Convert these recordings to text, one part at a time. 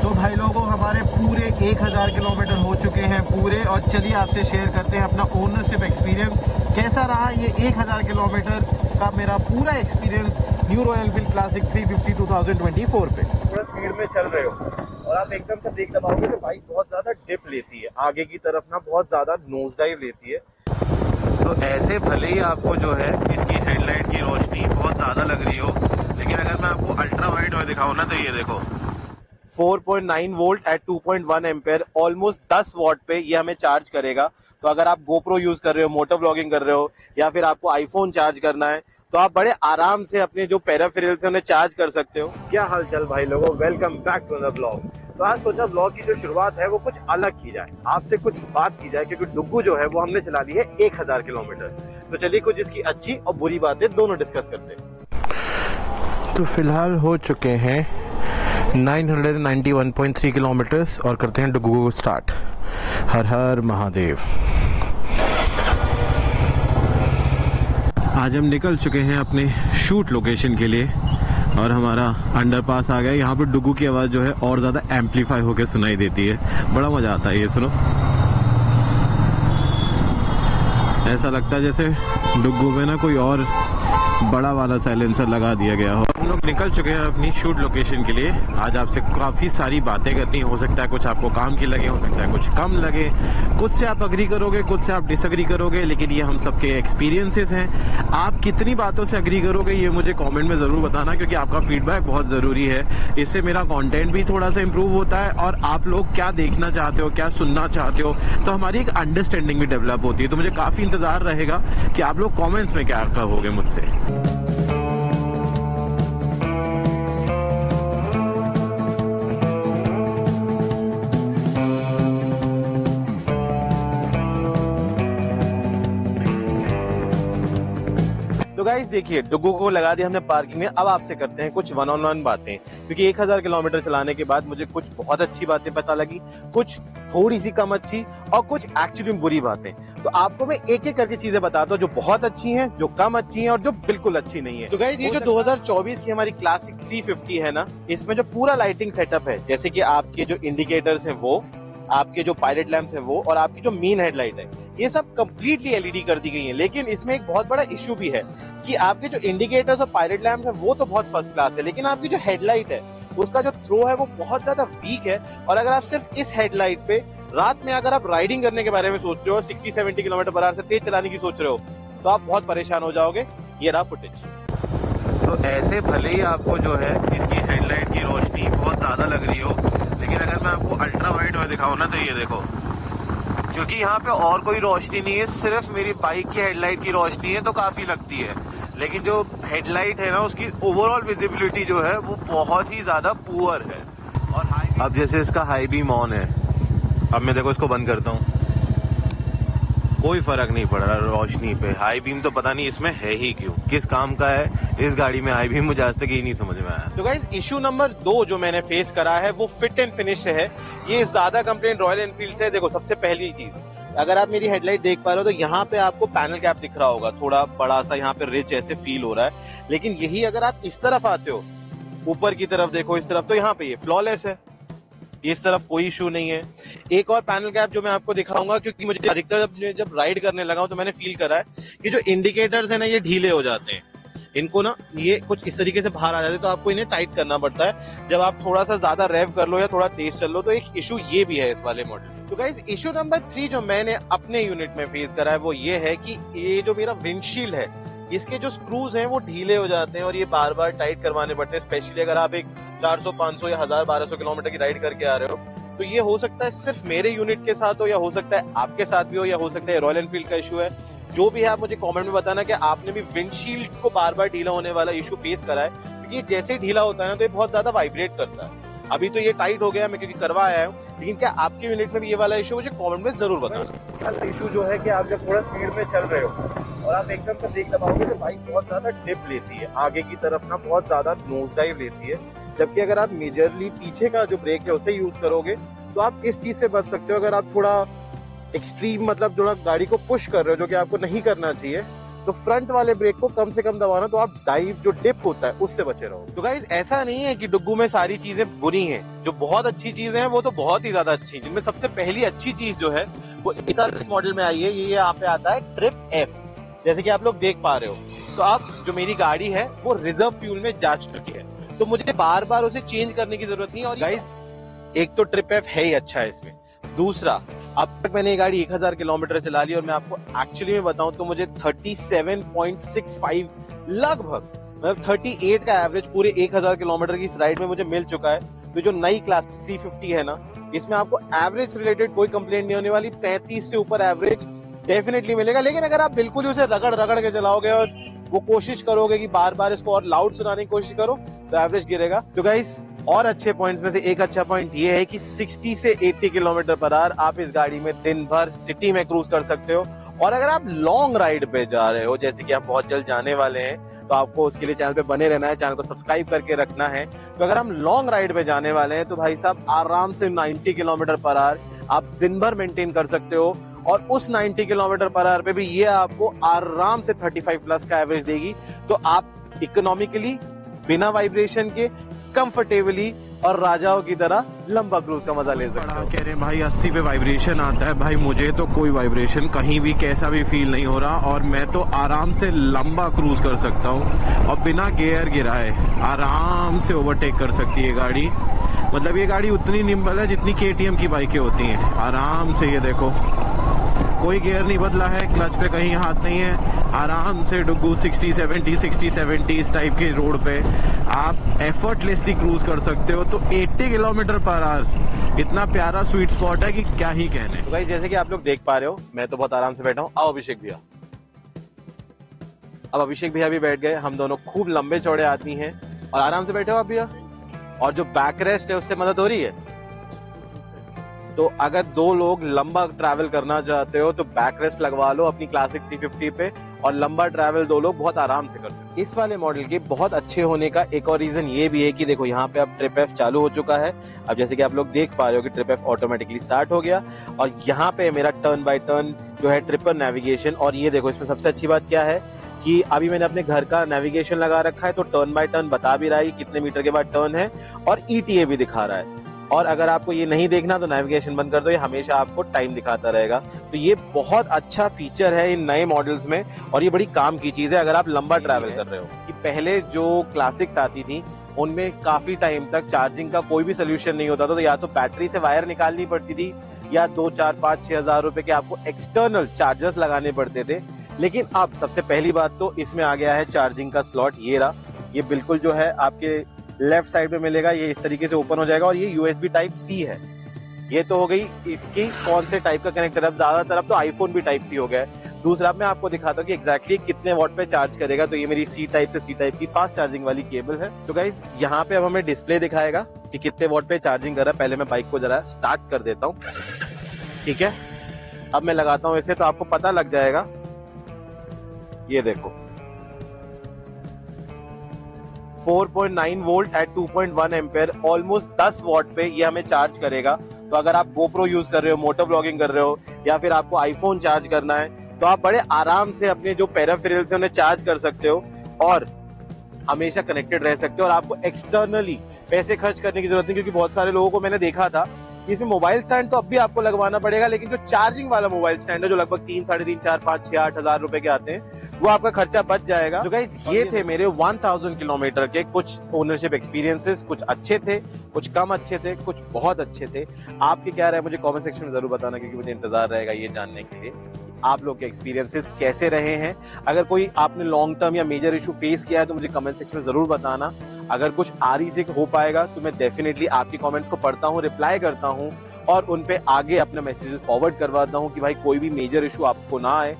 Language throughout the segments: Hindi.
तो भाई लोगों हमारे पूरे 1000 किलोमीटर हो चुके हैं पूरे, और चलिए आपसे शेयर करते हैं अपना ओनरशिप एक्सपीरियंस कैसा रहा ये 1000 किलोमीटर का मेरा पूरा experience new royal Enfield classic 350 2024 पे। थोड़ा स्पीड में चल रहे हो और आप एकदम से ब्रेक दबाओगे तो बाइक बहुत ज़्यादा डिप लेती है आगे की तरफ ना, बहुत ज़्यादा नोज डाइव लेती है। तो ऐसे भले ही आपको जो है इसकी हेडलाइट की रोशनी बहुत ज़्यादा लग रही हो, लेकिन अगर मैं आपको अल्ट्रा वाइड में दिखाऊँ ना तो ये देखो 4.9 volt at 2.1 ampere, almost 10 watt पे ये हमें चार्ज करेगा। तो अगर आप गोप्रो यूज कर रहे हो, मोटर व्लॉगिंग कर रहे हो, या फिर आपको आईफोन चार्ज करना है, तो आप बड़े आराम से अपने जो पैराफेरल्स हैं उन्हें चार्ज कर सकते हो। क्या हाल चाल भाई लोगों, welcome back to the blog. तो आज सोचा ब्लॉग की जो शुरुआत है वो कुछ अलग की जाए, आपसे कुछ बात की जाए, क्योंकि डुग्गू जो है वो हमने चला ली है 1000 किलोमीटर। तो चलिए कुछ इसकी अच्छी और बुरी बातें दोनों डिस्कस करते हैं। तो फिलहाल हो चुके हैं 991.3 किलोमीटर्स और करते हैं डुग्गू को स्टार्ट। हर हर महादेव। आज हम निकल चुके हैं अपने शूट लोकेशन के लिए और हमारा अंडरपास आ गया। यहाँ पे डुग्गू की आवाज़ जो है और ज़्यादा एम्पलीफाई होकर सुनाई देती है, बड़ा मज़ा आता है ये सुनो। ऐसा लगता है जैसे डुग्गू में ना कोई और बड़ा वाला साइलेंसर लगा दिया गया हो। हम लोग निकल चुके हैं अपनी शूट लोकेशन के लिए। आज आपसे काफ़ी सारी बातें करनी, हो सकता है कुछ आपको काम की लगे, हो सकता है कुछ कम लगे, कुछ से आप अग्री करोगे, कुछ से आप डिसअग्री करोगे, लेकिन ये हम सबके एक्सपीरियंसेस हैं। आप कितनी बातों से अग्री करोगे ये मुझे कमेंट में ज़रूर बताना, क्योंकि आपका फीडबैक बहुत ज़रूरी है। इससे मेरा कंटेंट भी थोड़ा सा इम्प्रूव होता है और आप लोग क्या देखना चाहते हो, क्या सुनना चाहते हो, तो हमारी एक अंडरस्टैंडिंग भी डेवलप होती है। तो मुझे काफ़ी इंतज़ार रहेगा कि आप लोग कॉमेंट्स में क्या कहोगे मुझसे। तो गाइस देखिए, डुग्गू को लगा दिया हमने पार्किंग में। अब आपसे करते हैं कुछ वन ऑन वन बातें, क्योंकि 1000 किलोमीटर चलाने के बाद मुझे कुछ बहुत अच्छी बातें पता लगी, कुछ थोड़ी सी कम अच्छी और कुछ एक्चुअली बुरी बातें। तो आपको मैं एक एक करके चीजें बताता हूँ, जो बहुत अच्छी हैं, जो कम अच्छी हैं और जो बिल्कुल अच्छी नहीं है। तो गाइस ये जो 2024 की हमारी क्लासिक 350 है ना, इसमें जो पूरा लाइटिंग सेटअप है, जैसे कि आपके जो इंडिकेटर्स हैं वो, आपके जो पायलट लैंप्स है वो, और आपकी जो मेन हेडलाइट है, ये सब कंप्लीटली एलईडी कर दी गई है। लेकिन इसमें एक बहुत बड़ा इश्यू भी है कि आपके जो इंडिकेटर्स और पायलट लैंप्स है वो तो बहुत फर्स्ट क्लास है, लेकिन आपकी जो हेडलाइट है उसका जो थ्रो है वो बहुत ज्यादा वीक है। और अगर आप सिर्फ इस हेडलाइट पे रात में अगर आप राइडिंग करने के बारे में सोच रहे हो, 60-70 किलोमीटर पर आवर से तेज चलाने की सोच रहे हो, तो आप बहुत परेशान हो जाओगे। ये रहा फुटेज। तो ऐसे भले ही आपको जो है इसकी हेडलाइट की रोशनी बहुत ज्यादा लग रही हो, लेकिन अगर मैं आपको अल्ट्रा वाइड में दिखाऊं ना तो ये देखो, क्योंकि यहाँ पे और कोई रोशनी नहीं है, सिर्फ मेरी बाइक की हेडलाइट की रोशनी है तो काफी लगती है। लेकिन जो हेडलाइट है ना उसकी ओवरऑल विजिबिलिटी जो है वो बहुत ही ज्यादा पुअर है। और अब जैसे इसका हाई बीम ऑन है, अब मैं देखो इसको बंद करता हूँ, कोई फर्क नहीं पड़ रहा रोशनी पे। हाई बीम तो पता नहीं इसमें है ही क्यों, किस काम का है इस गाड़ी में हाई बीम, मुझे आज तक ये नहीं समझ में आया। तो गाइस इशू नंबर 2 जो मैंने फेस करा है वो फिट एंड फिनिश है। ये ज्यादा कंप्लेंट रॉयल एनफील्ड से। देखो सबसे पहली चीज, अगर आप मेरी हेडलाइट देख पा रहे हो तो यहाँ पे आपको पैनल कैप दिख रहा होगा, थोड़ा बड़ा सा यहाँ पे रिच ऐसे फील हो रहा है। लेकिन यही अगर आप इस तरफ आते हो, ऊपर की तरफ देखो इस तरफ, तो यहाँ पे ये फ्लॉलेस है, इस तरफ कोई इशू नहीं है। एक और पैनल कैप जो मैं आपको दिखाऊंगा, क्योंकि मुझे अधिकतर जब राइड करने लगा हूं तो मैंने फील करा है कि जो इंडिकेटर्स है ना ये ढीले हो जाते हैं, इनको ना ये कुछ इस तरीके से बाहर आ जाते हैं, तो आपको इन्हें टाइट करना पड़ता है जब आप थोड़ा सा ज्यादा रेव कर लो या थोड़ा तेज चल लो। तो एक इशू ये भी है इस वाले मॉडल। तो गाइस इशू नंबर 3 जो मैंने अपने यूनिट में फेस करा है वो ये है कि ये जो मेरा विंडशील्ड है, इसके जो स्क्रूज हैं वो ढीले हो जाते हैं और ये बार बार टाइट करवाने पड़ते हैं। स्पेशली अगर आप एक 400, 500 या 1000-1200 किलोमीटर की राइड करके आ रहे हो, तो ये हो सकता है सिर्फ मेरे यूनिट के साथ हो, या हो सकता है आपके साथ भी हो, या हो सकता है रॉयल एनफील्ड का इशू है। जो भी है आप मुझे कमेंट में बताना कि आपने भी विंडशील्ड को बार बार ढीला होने वाला इशू फेस करा है, क्योंकि ये जैसे ही ढीला होता है ना तो ये बहुत ज्यादा वाइब्रेट करता है। अभी तो ये टाइट हो गया, मैं क्योंकि करवा आया हूँ, लेकिन क्या आपके यूनिट में भी ये वाला इशू मुझे कमेंट में जरूर बताना। इशू जो है कि आप जब थोड़ा स्पीड में चल रहे हो और आप एकदम से ब्रेक दबाओगे तो बाइक बहुत ज्यादा डिप लेती है आगे की तरफ ना, बहुत ज्यादा नोज डाइव लेती है। जबकि अगर आप मेजरली पीछे का जो ब्रेक है उसे यूज करोगे तो आप इस चीज से बच सकते हो। अगर आप थोड़ा एक्सट्रीम मतलब थोड़ा गाड़ी को पुश कर रहे हो, जो कि आपको नहीं करना चाहिए, तो फ्रंट वाले ब्रेक को कम से कम दबाना, तो आप डाइव जो डिप होता है उससे बचे रहो। तो गाइस ऐसा नहीं है कि डुग्गू में सारी चीजें बुरी हैं, जो बहुत अच्छी चीजें हैं वो तो बहुत ही ज्यादा अच्छी, जिनमें सबसे पहली अच्छी चीज जो है वो इस मॉडल में आई है। ये यहाँ पे आता है ट्रिप एफ, जैसे कि आप लोग देख पा रहे हो। तो अब जो मेरी गाड़ी है वो रिजर्व फ्यूल में जा चुकी है, तो मुझे बार बार उसे चेंज करने की जरूरत नहीं है। और गाइस एक तो ट्रिप एफ है ही अच्छा है इसमें, दूसरा अब तक मैंने ये गाड़ी 1000 किलोमीटर चला ली और मैं आपको एक्चुअली में बताऊं तो मुझे 37.65 लगभग मतलब 38 का एवरेज पूरे 1000 किलोमीटर की इस राइड में मुझे मिल चुका है। तो जो नई क्लास 350 है ना, इसमें आपको एवरेज रिलेटेड कोई कंप्लेंट नहीं होने वाली, 35 से ऊपर एवरेज डेफिनेटली मिलेगा। लेकिन अगर आप बिल्कुल ही उसे रगड़ रगड़ के चलाओगे और वो कोशिश करोगे कि बार बार इसको और लाउड सुनाने की कोशिश करो तो एवरेज गिरेगा। तो गाइस और अच्छे पॉइंट्स में से एक अच्छा पॉइंट ये है कि 60 से 80 किलोमीटर पर आवर आप इस गाड़ी में दिन भर सिटी में क्रूज कर सकते हो। और अगर आप लॉन्ग राइड पे जा रहे हो, जैसे कि आप बहुत जल्द जाने वाले हैं, तो आपको उसके लिए चैनल पे बने रहना है, चैनल को सब्सक्राइब करके रखना है। तो अगर हम लॉन्ग राइड पे जाने वाले हैं तो भाई साहब आराम से 90 किलोमीटर पर आवर आप दिन भर मेंटेन कर सकते हो। और उस 90 किलोमीटर पर आवर पे भी ये आपको आराम से 35 प्लस का एवरेज देगी। तो आप इकोनॉमिकली बिना वाइब्रेशन के कंफर्टेबली और राजाओं की तरह लंबा क्रूज का मजा ले सकते हो। कह रहे हैं भाई 80 पे वाइब्रेशन आता है, भाई मुझे तो कोई वाइब्रेशन कहीं भी कैसा भी फील नहीं हो रहा और मैं तो आराम से लंबा क्रूज कर सकता हूँ और बिना गियर गिराए आराम से ओवरटेक कर सकती है गाड़ी। मतलब ये गाड़ी उतनी निम्बल है जितनी KTM की बाइकें होती हैं। आराम से ये देखो, कोई गियर नहीं बदला है, क्लच पे कहीं हाथ नहीं है, आराम से डुग्गू 60-70 इस टाइप के रोड पे आप एफर्टलेसली क्रूज कर सकते हो। तो 80 किलोमीटर पर आवर इतना प्यारा स्वीट स्पॉट है कि क्या ही कहने। तो भाई जैसे कि आप लोग देख पा रहे हो मैं तो बहुत आराम से बैठा हूँ। आओ अभिषेक भैया। अब अभिषेक भैया भी बैठ गए, हम दोनों खूब लंबे चौड़े आदमी हैं और आराम से बैठे हो आप भैया। और जो बैक रेस्ट है उससे मदद हो रही है। तो अगर दो लोग लंबा ट्रैवल करना चाहते हो तो बैक रेस्ट लगवा लो अपनी क्लासिक 350 पे और लंबा ट्रैवल दो लोग बहुत आराम से कर सकते। इस वाले मॉडल के बहुत अच्छे होने का एक और रीजन ये भी है कि देखो यहाँ पे अब ट्रिप एफ चालू हो चुका है। अब जैसे कि आप लोग देख पा रहे हो कि ट्रिप एफ ऑटोमेटिकली स्टार्ट हो गया और यहाँ पे मेरा टर्न बाय टर्न जो है ट्रिपर नेविगेशन। और ये देखो इसमें सबसे अच्छी बात क्या है कि अभी मैंने अपने घर का नेविगेशन लगा रखा है, तो टर्न बाय टर्न बता भी रहा है कि कितने मीटर के बाद टर्न है और ETA भी दिखा रहा है। और अगर आपको ये नहीं देखना तो नेविगेशन बंद कर दो, ये हमेशा आपको टाइम दिखाता रहेगा। तो ये बहुत अच्छा फीचर है इन नए मॉडल्स में और ये बड़ी काम की चीज है अगर आप लंबा ट्रैवल कर रहे हो। कि पहले जो क्लासिक्स आती थी उनमें काफी टाइम तक चार्जिंग का कोई भी सोल्यूशन नहीं होता था, तो या तो बैटरी से वायर निकालनी पड़ती थी या 2, 4, 5, 6 हजार रुपए के आपको एक्सटर्नल चार्जर्स लगाने पड़ते थे। लेकिन अब सबसे पहली बात तो इसमें आ गया है चार्जिंग का स्लॉट। ये रहा, ये बिल्कुल जो है आपके लेफ्ट साइड में मिलेगा, ये इस तरीके से ओपन हो जाएगा और ये USB टाइप C है। ये तो हो गई इसकी कौन से टाइप का कनेक्टर। अब ज्यादातर अब तो आईफोन भी टाइप C हो गया है। दूसरा मैं आपको दिखाता हूँ कि एग्जैक्टली कितने वॉट पे चार्ज करेगा। तो ये मेरी C टाइप से C टाइप की फास्ट चार्जिंग वाली केबल है। तो गाइस यहाँ पे अब हमें डिस्प्ले दिखाएगा कि कितने वॉट पे चार्जिंग कर रहा है। पहले मैं बाइक को जरा स्टार्ट कर देता हूँ, ठीक है। अब मैं लगाता हूँ इसे तो आपको पता लग जाएगा। ये देखो 4.9 volt at 2.1 ampere, almost 10 watt पे ये हमें चार्ज करेगा। तो अगर आप GoPro यूज कर रहे हो, मोटर व्लॉगिंग कर रहे हो या फिर आपको आईफोन चार्ज करना है तो आप बड़े आराम से अपने जो पेरिफेरल्स हैं उन्हें चार्ज कर सकते हो और हमेशा कनेक्टेड रह सकते हो। और आपको एक्सटर्नली पैसे खर्च करने की जरूरत नहीं, क्योंकि बहुत सारे लोगों को मैंने देखा था इसमें मोबाइल स्टैंड तो अब भी आपको लगवाना पड़ेगा, लेकिन जो चार्जिंग वाला मोबाइल स्टैंड है जो लगभग 3, 3.5, 4, 5, 6, 8 हजार रुपए के आते हैं, वो आपका खर्चा बच जाएगा। तो गाइस ये थे मेरे 1000 किलोमीटर के कुछ ओनरशिप एक्सपीरियंसेस। कुछ अच्छे थे, कुछ कम अच्छे थे, कुछ बहुत अच्छे थे। आपके क्या रहे मुझे कमेंट सेक्शन में जरूर बताना, क्योंकि मुझे इंतजार रहेगा ये जानने के लिए आप लोग के एक्सपीरियंसेस कैसे रहे हैं। अगर कोई आपने लॉन्ग टर्म या मेजर इशू फेस किया है तो मुझे कमेंट सेक्शन में जरूर बताना। अगर कुछ आरी से हो पाएगा तो मैं डेफिनेटली आपके कमेंट्स को पढ़ता हूँ, रिप्लाई करता हूँ और उन पे आगे अपने मैसेजेस फॉरवर्ड करवाता हूँ कि भाई कोई भी मेजर इशू आपको ना आए।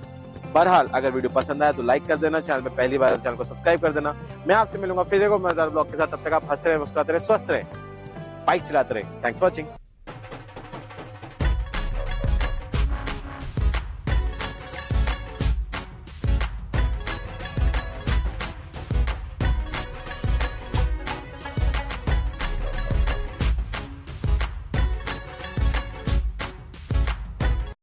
बहरहाल अगर वीडियो पसंद आया तो लाइक कर देना, चैनल पे पहली बार चैनल को सब्सक्राइब कर देना। मैं आपसे मिलूंगा फिर एक मजेदार ब्लॉग के साथ। तब तक आप हंसते रहे, मुस्कुराते रहे, स्वस्थ रहे, बाइक चलाते रहे। Thanks for watching.